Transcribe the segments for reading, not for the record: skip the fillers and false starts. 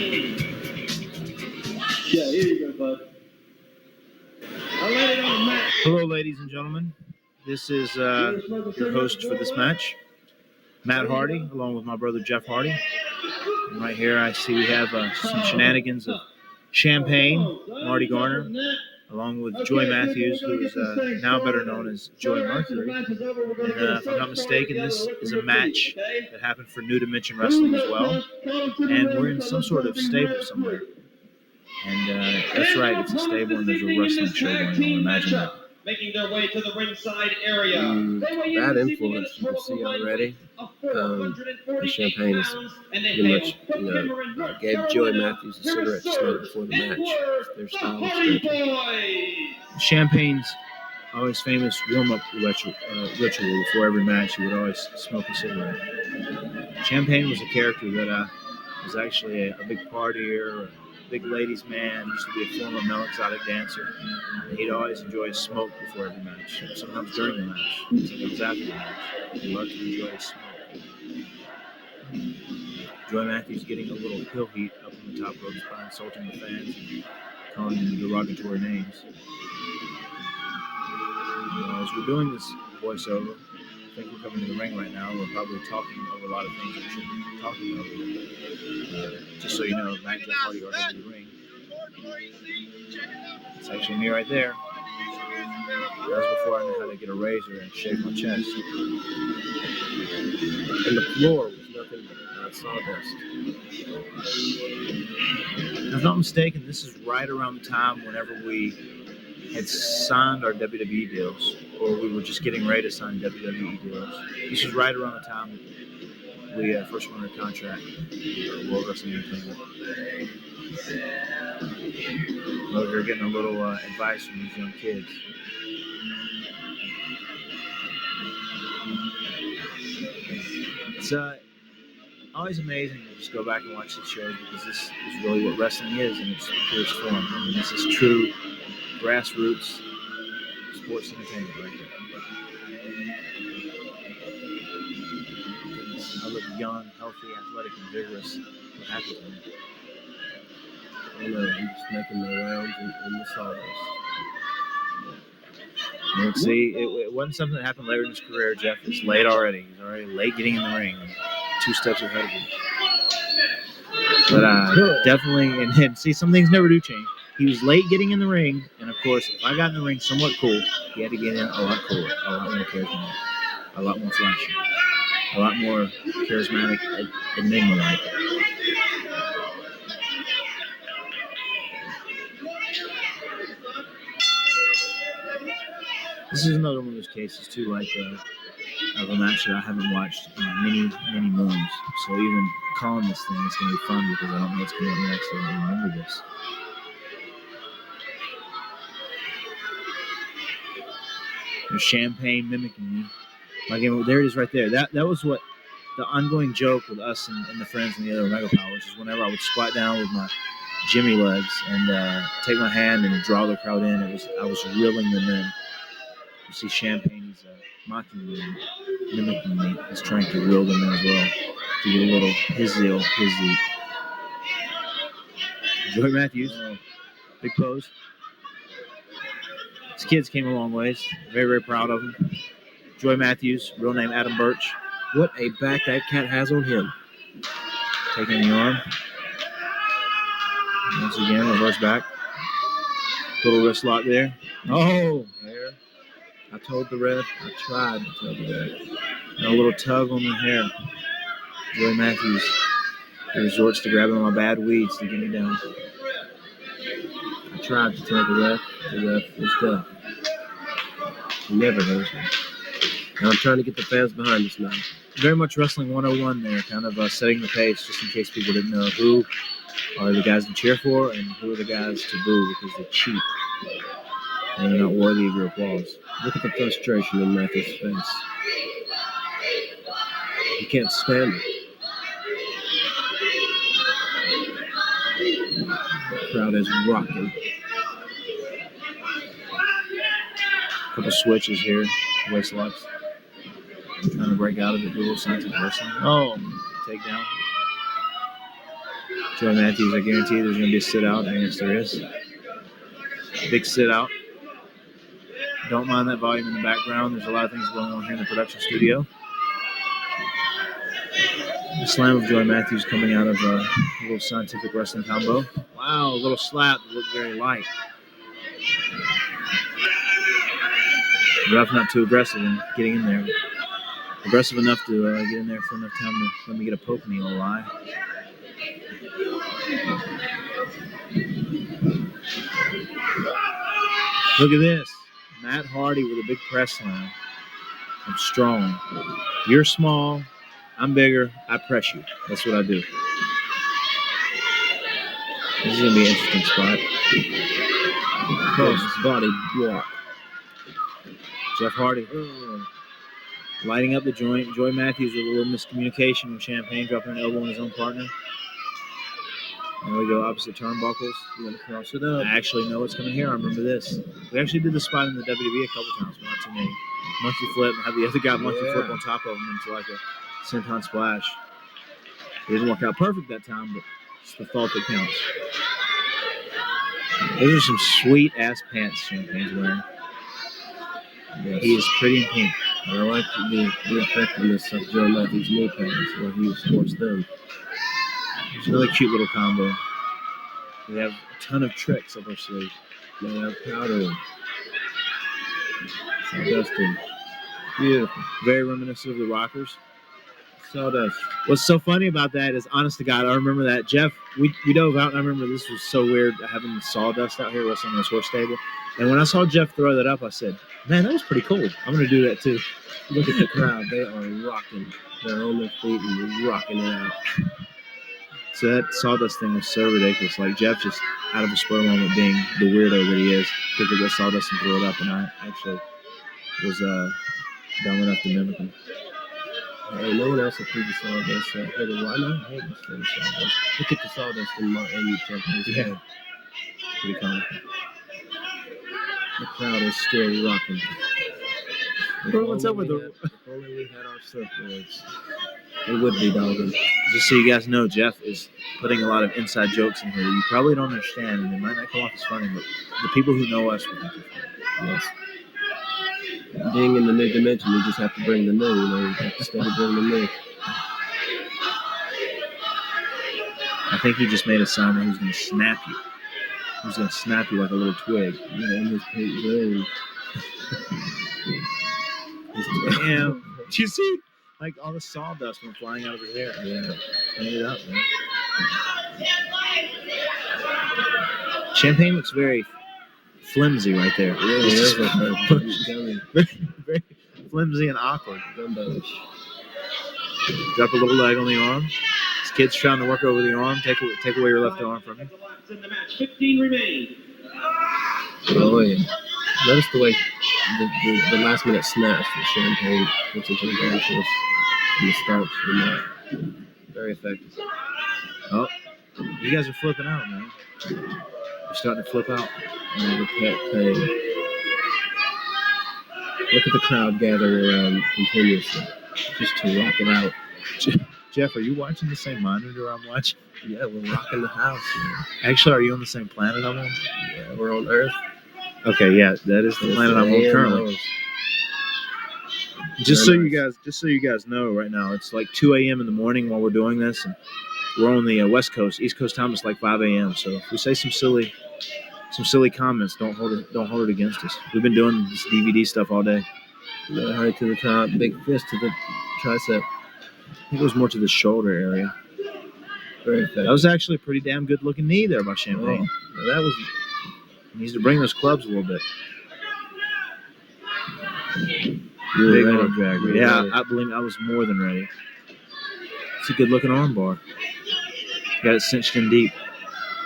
Yeah, here you go, bud. I laid it on the mat. Hello, ladies and gentlemen. This is your host for this match, Matt Hardy, along with my brother Jeff Hardy. And right here, I see we have some shenanigans of Champagne, Marty Garner, along with Joy Matthews, who is now better known as Joy Mercury. And if I'm not mistaken, this is a match that happened for New Dimension Wrestling as well. And we're in some sort of stable somewhere. And that's right, it's a stable and there's a wrestling show going on. Imagine that. Making their way to the ringside area. Bad influence you can see already. The Champagne is pretty much, gave Joey Matthews a cigarette smoke before the match. Their style is good. Champagne's always famous warm-up ritual before every match. He would always smoke a cigarette. Champagne was a character that was actually a big partier, big ladies' man, used to be a former male exotic dancer. And he'd always enjoy a smoke before every match, sometimes during the match, sometimes after the match. He loved to enjoy a smoke. Joy Matthews getting a little hill heat up on the top ropes by insulting the fans and calling them derogatory names. As we're doing this voiceover, I think we're coming to the ring right now. We're probably talking over a lot of things that we shouldn't be talking over. Just so you know, Matt and Jeff Hardy are in the ring. It's actually me right there. That was before I knew how to get a razor and shave my chest. And the floor was nothing but sawdust. If I'm not mistaken, this is right around the time whenever we had signed our WWE deals, or we were just getting ready to sign WWE deals. This was right around the time we first won our contract with World Wrestling Entertainment. Well, we were getting a little advice from these young kids. It's always amazing to just go back and watch these shows because this is really what wrestling is in its purest form. I mean, this is true grassroots sports entertainment right there. I look young, healthy, athletic, and vigorous. What happened to me? I don't know, he's just making the rounds in the sawdust. Well, see, it wasn't something that happened later in his career, Jeff. It's late already. He's already late getting in the ring. 2 steps ahead of him. But definitely, and see, some things never do change. He was late getting in the ring, and of course, if I got in the ring somewhat cool, he had to get in a lot cooler, a lot more charismatic, a lot more flashy, a lot more charismatic, enigma-like. This is another one of those cases, too, like of a match that I haven't watched in many, many moons. So even calling this thing, it's going to be fun because I don't know what's going to happen next. I don't remember this. There's Champagne mimicking me. Again, there it is right there. That was what the ongoing joke with us and the friends in the other Omega Powers is whenever I would squat down with my Jimmy legs and take my hand and draw the crowd in, I was reeling them in. You see Champagne, he's mocking me and mimicking me. He's trying to reel them in as well to get a little his zeal. Joy Matthews, big pose. His kids came a long ways. Very, very proud of him. Joy Matthews, real name Adam Birch. What a back that cat has on him. Taking the arm. Once again, reverse back. Little wrist lock there. Oh, hair. I told the ref. I tried to tell the ref. And a little tug on the hair. Joy Matthews. He resorts to grabbing my bad weeds to get me down. I tried to tell the ref was deaf. He never hears me. And I'm trying to get the fans behind us now. Very much Wrestling 101 there, kind of setting the pace just in case people didn't know who are the guys to cheer for and who are the guys to boo because they're cheap and they're not worthy of your applause. Look at the frustration in Matthew's face. He can't stand it. The crowd is rocking. Couple switches here, waist locks. Trying to break out of it, do a little scientific wrestling. Oh, takedown. Joey Matthews, I guarantee there's going to be a sit-out. And yes, there is. Big sit-out. Don't mind that volume in the background. There's a lot of things going on here in the production studio. The slam of Joey Matthews coming out of a little scientific wrestling combo. Wow, a little slap. Looked very light. Rough, not too aggressive in getting in there. Aggressive enough to get in there for enough time to let me get a poke in the old eye. Look at this. Matt Hardy with a big press slam. I'm strong. You're small. I'm bigger. I press you. That's what I do. This is going to be an interesting spot. Cross body block. Jeff Hardy lighting up the joint. Joey Matthews with a little miscommunication with Champagne dropping an elbow on his own partner. There we go, opposite turnbuckles. You want to cross it up. I actually know what's coming here. I remember this. We actually did this spot in the WWE a couple times, but not too many. Monkey flip and have the other guy monkey flip on top of him into like a senton splash. It didn't work out perfect that time, but it's the thought that counts. Those are some sweet ass pants Champagne's wearing. Yes. He is pretty in pink. I like the effectiveness of Joe Matthews' knee pads where he sports them. It's another cute little combo. We have a ton of tricks up our sleeve. They have powder. Sawdusting. Beautiful. Very reminiscent of the Rockers. Sawdust. What's so funny about that is, honest to God, I remember that. Jeff, we dove out, and I remember this was so weird having Sawdust out here wrestling in this horse stable. And when I saw Jeff throw that up, I said, man, that was pretty cool. I'm going to do that too. Look at the crowd. They are rocking. They're on their feet and rocking it out. So that Sawdust thing was so ridiculous. Like, Jeff just, out of a spur moment, being the weirdo that he is, took the Sawdust and threw it up, and I actually was dumb enough to mimic him. Hey, no one else approved the Sawdust. Hey, why not hate this thing, Sawdust? Look at the Sawdust in Champagne's head. Pretty comical. The crowd is still rocking. What's up with the... If only we had our surfboards. It would be dogging. Just so you guys know, Jeff is putting a lot of inside jokes in here that you probably don't understand, and they might not come off as funny, but the people who know us will think they're funny. Yes. Being in the new dimension, you just have to bring the new, you know, you have to steady bring the new. I think he just made a sign that he was going to snap you. He was going to snap you like a little twig. Yeah, in his pink green. Damn. Did you see? Like, all the sawdust went flying out of his hair. Yeah. Clean it up, man. Champagne looks very flimsy right there. Yeah, it is. Very flimsy and awkward. Gumbo-ish. Drop a little leg on the arm. This kid's trying to work over the arm. Take away your left arm from him. 15 remain. Oh, yeah. Notice the way the last minute snaps that Champagne puts into the game for us in the start for the match. Very effective. Oh, you guys are flipping out, man. You're starting to flip out. And the pet pain. Look at the crowd gathering around continuously, just to rock it out. Jeff, are you watching the same monitor I'm watching? Yeah, we're rocking the house, man. Actually, are you on the same planet I'm on? Yeah, we're on Earth. Okay, yeah, that is the planet I'm on currently. Just so you guys know, right now it's like 2 a.m. in the morning while we're doing this, and we're on the West Coast. East Coast time is like 5 a.m. So if we say some silly comments, don't hold it against us. We've been doing this DVD stuff all day. High to the top, big fist to the tricep. I think it was more to the shoulder area. Very effective. That was actually a pretty damn good looking knee there by Champagne. Oh, that was. He needs to bring those clubs a little bit. Big arm arm drag. Yeah, I believe I was more than ready. It's a good looking arm bar. Got it cinched in deep.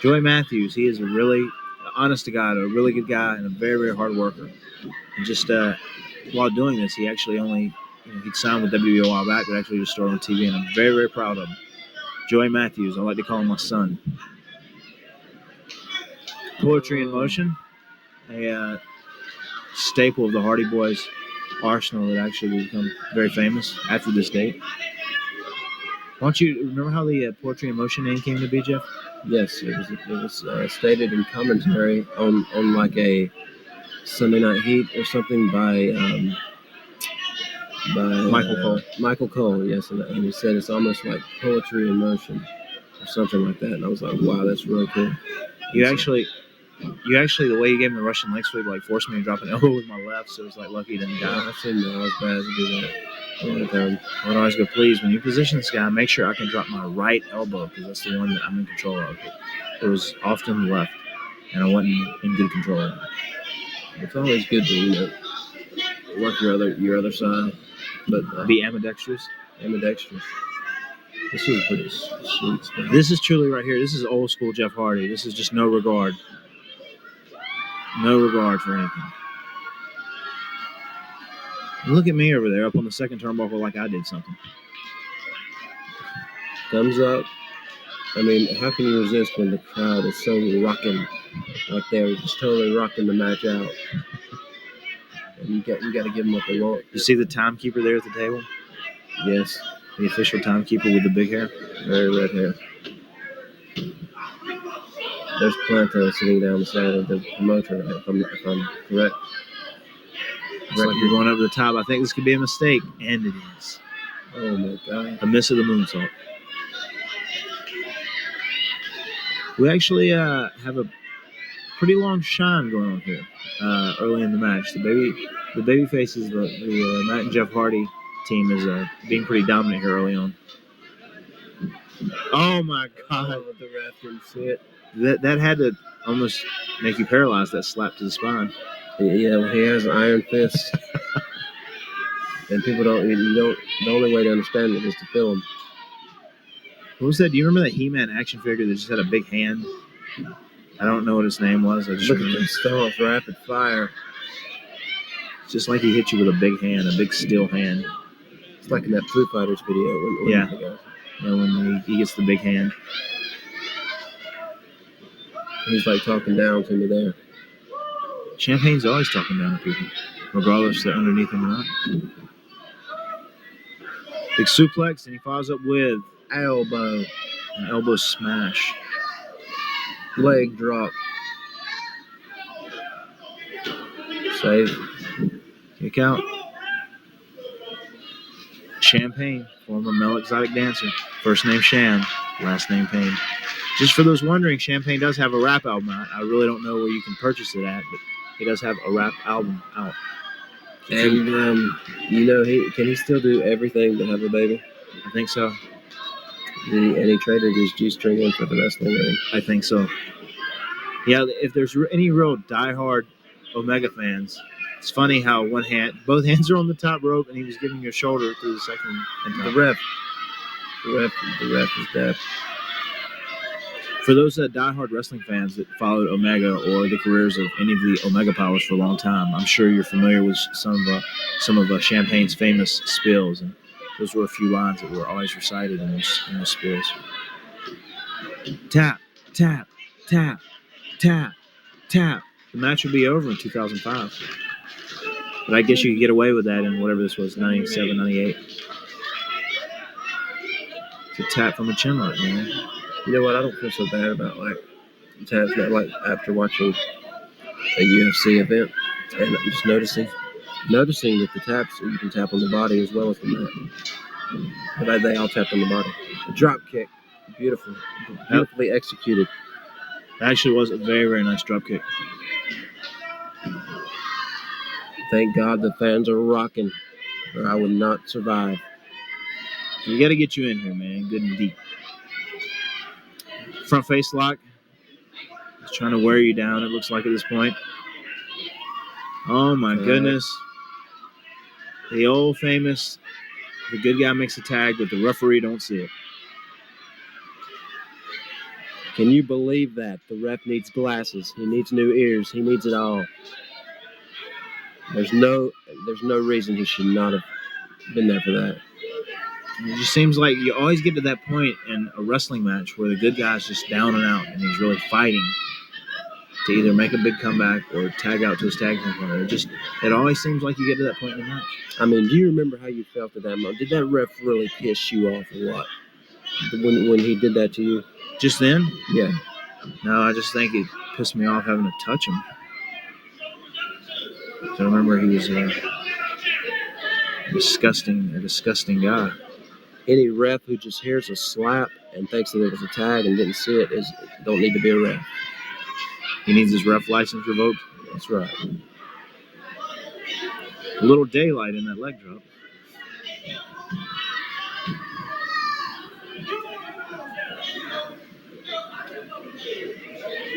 Joey Matthews, he is a really, honest to God, a really good guy and a very, very hard worker. And just while doing this, he actually only, he'd signed with WWE a while back, but actually just started on TV, and I'm very, very proud of him. Joey Matthews, I like to call him my son. Poetry in Motion, a staple of the Hardy Boys arsenal that actually will become very famous after this date. Why don't you remember how the Poetry in Motion name came to be, Jeff? Yes, it was stated in commentary on like a Sunday Night Heat or something by Michael Cole. Michael Cole, yes, and he said it's almost like poetry in motion or something like that. And I was like, wow, that's really cool. You actually, the way you gave me the Russian leg sweep, like forced me to drop an elbow with my left, so it was like lucky he didn't die. I shouldn't know. I was bad to do that. I would always go, please, when you position this guy, make sure I can drop my right elbow because that's the one that I'm in control of. It was often the left, and I wasn't in good control. It's always good to work your other side, but be ambidextrous. Ambidextrous. This is pretty sweet stuff. This is truly right here. This is old school Jeff Hardy. This is just no regard for anything. Look at me over there up on the second turnbuckle like I did something. Thumbs up. I mean, how can you resist when the crowd is so rocking? Like they were just totally rocking the match out. And you got to give them what they want. You see the timekeeper there at the table? Yes. The official timekeeper with the big hair? Very red hair. There's Planto sitting down the side of the promoter, if I'm correct. It's like you're going over the top. I think this could be a mistake. And it is. Oh, my God. A miss of the moonsault. We actually have a pretty long shine going on here early in the match. The baby faces, the Matt and Jeff Hardy team is being pretty dominant here early on. Oh, my God. The ref didn't see it. That had to almost make you paralyzed, that slap to the spine. Yeah, well, he has iron fists. And people the only way to understand it is to feel him. What was that? Do you remember that He-Man action figure that just had a big hand? I don't know what his name was. I just Look remember. at this stuff, rapid fire. It's just like he hit you with a big hand, a big steel hand. It's like in that Foo Fighters video. When he gets the big hand. He's like talking down to me there. Champagne's always talking down to people, regardless if they're underneath him or not. Big suplex, and he follows up with elbow. An elbow smash. Leg drop. Save. Kick out. Champagne, former male exotic dancer. First name Cham, last name Payne. Just for those wondering, Champagne does have a rap album out. I really don't know where you can purchase it at, but he does have a rap album out. And, can he still do everything but have a baby? I think so. And he traded his G-string in for the wrestling ring. I think so. Yeah, if there's any real diehard Omega fans, it's funny how both hands are on the top rope, and he was giving you a shoulder through the second. And the ref is dead. For those diehard wrestling fans that followed Omega or the careers of any of the Omega Powers for a long time, I'm sure you're familiar with some of Champagne's famous spills, and those were a few lines that were always recited in those spills. Tap, tap, tap, tap, tap. The match would be over in 2005. But I guess you could get away with that in whatever this was, 97, 98. It's a tap from a chin lock, man. You know what? I don't feel so bad about taps. Not like after watching a UFC event, and I'm just noticing that the taps, you can tap on the body as well as the mat. But they all tapped on the body. A drop kick, beautifully executed. It actually was a very, very nice drop kick. Thank God the fans are rocking, or I would not survive. We got to get you in here, man, good and deep. Front face lock. He's trying to wear you down, it looks like at this point. Oh, my goodness. The old famous, the good guy makes a tag, but the referee don't see it. Can you believe that? The ref needs glasses. He needs new ears. He needs it all. There's no reason he should not have been there for that. It just seems like you always get to that point in a wrestling match where the good guy's just down and out, and he's really fighting to either make a big comeback or tag out to his tag team partner. It always seems like you get to that point in the match. I mean, do you remember how you felt at that moment? Did that ref really piss you off or what? When he did that to you? Just then? Yeah. No, I just think it pissed me off having to touch him. So I remember he was a disgusting guy. Any ref who just hears a slap and thinks that it was a tag and didn't see it don't need to be a ref. He needs his ref license revoked. That's right. A little daylight in that leg drop.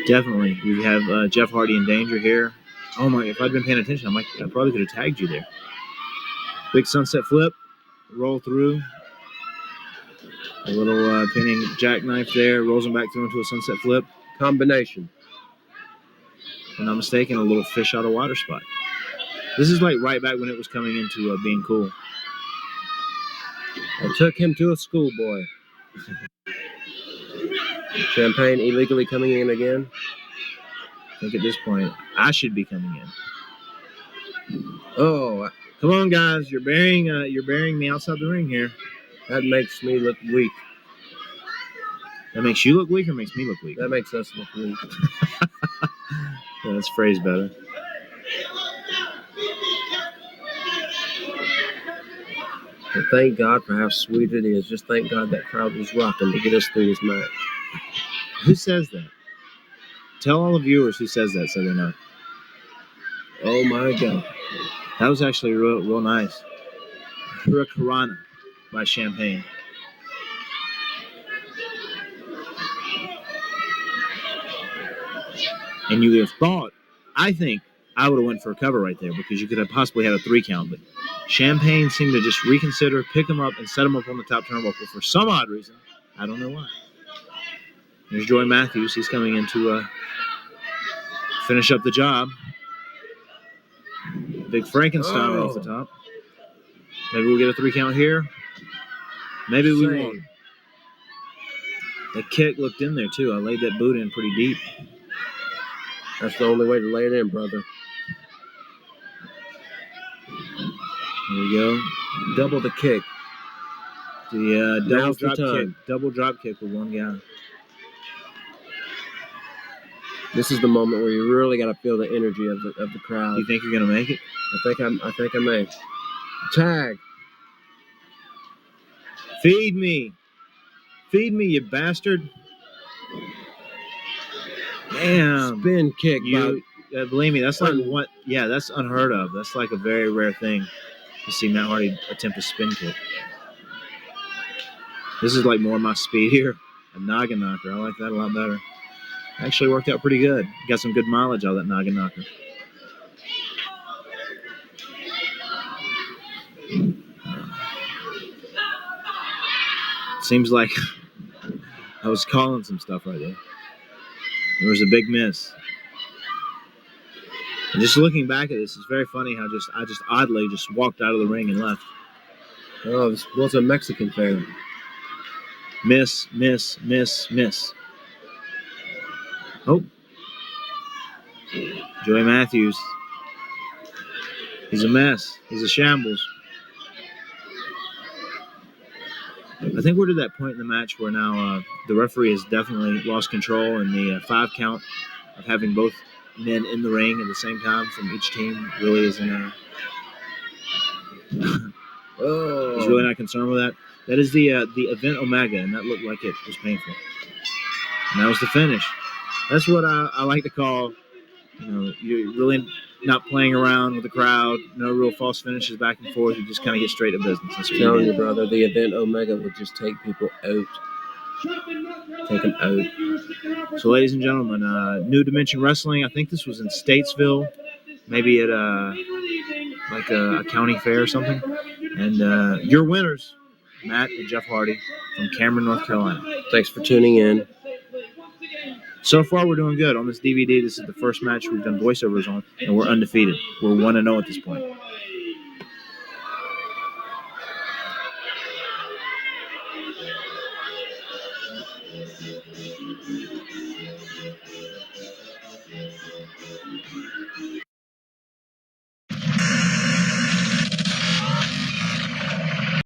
Definitely. We have Jeff Hardy in danger here. Oh my, if I'd been paying attention, I probably could have tagged you there. Big sunset flip, roll through. A little pinning jackknife there, rolls him back through into a sunset flip. Combination. If I'm not mistaken, a little fish out of water spot. This is like right back when it was coming into being cool. I took him to a schoolboy. Champagne illegally coming in again. I think at this point, I should be coming in. Oh, come on, guys! You're burying me outside the ring here. That makes me look weak. That makes you look weak, or makes me look weak? That makes us look weak. Yeah, that's phrased better. But thank God for how sweet it is. Just thank God that crowd was rocking to get us through this match. Who says that? Tell all the viewers who says that so they know. Oh my God. That was actually real nice. Hurricanrana by Champagne. And you would have thought, I think I would have went for a cover right there because you could have possibly had a 3 count, but Champagne seemed to just reconsider, pick him up, and set him up on the top turnbuckle for some odd reason. I don't know why. There's Joy Matthews. He's coming in to finish up the job. Big Frankenstein off the top. Maybe we'll get a 3 count here. Maybe we won't. The kick looked in there, too. I laid that boot in pretty deep. That's the only way to lay it in, brother. Here we go. Double the kick. The double drop kick with one guy. This is the moment where you really got to feel the energy of the crowd. You think you're gonna make it? I think I may. Tag. Feed me, you bastard! Damn. Spin kick. Believe me, that's like what? Yeah, that's unheard of. That's like a very rare thing to see Matt Hardy attempt a spin kick. This is like more my speed here. A noggin knocker. I like that a lot better. Actually worked out pretty good. Got some good mileage out of that noggin knocker. Seems like I was calling some stuff right there. There was a big miss. And just looking back at this, it's very funny how I just oddly just walked out of the ring and left. Oh, this was a Mexican fan. Miss, miss, miss, miss. Oh. Joey Matthews. He's a mess. He's a shambles. I think we're to that point in the match where now the referee has definitely lost control, and the 5 count of having both men in the ring at the same time from each team really isn't. He's really not concerned with that. That is the event Omega, and that looked like it was painful. And that was the finish. That's what I like to call, you're really not playing around with the crowd. No real false finishes back and forth. You just kind of get straight to business. I'm telling you, brother, the event Omega would just take people out. Take them out. So, ladies and gentlemen, New Dimension Wrestling. I think this was in Statesville, maybe at like a county fair or something. And your winners, Matt and Jeff Hardy from Cameron, North Carolina. Thanks for tuning in. So far, we're doing good. On this DVD, this is the first match we've done voiceovers on, and we're undefeated. We're 1-0 at this point.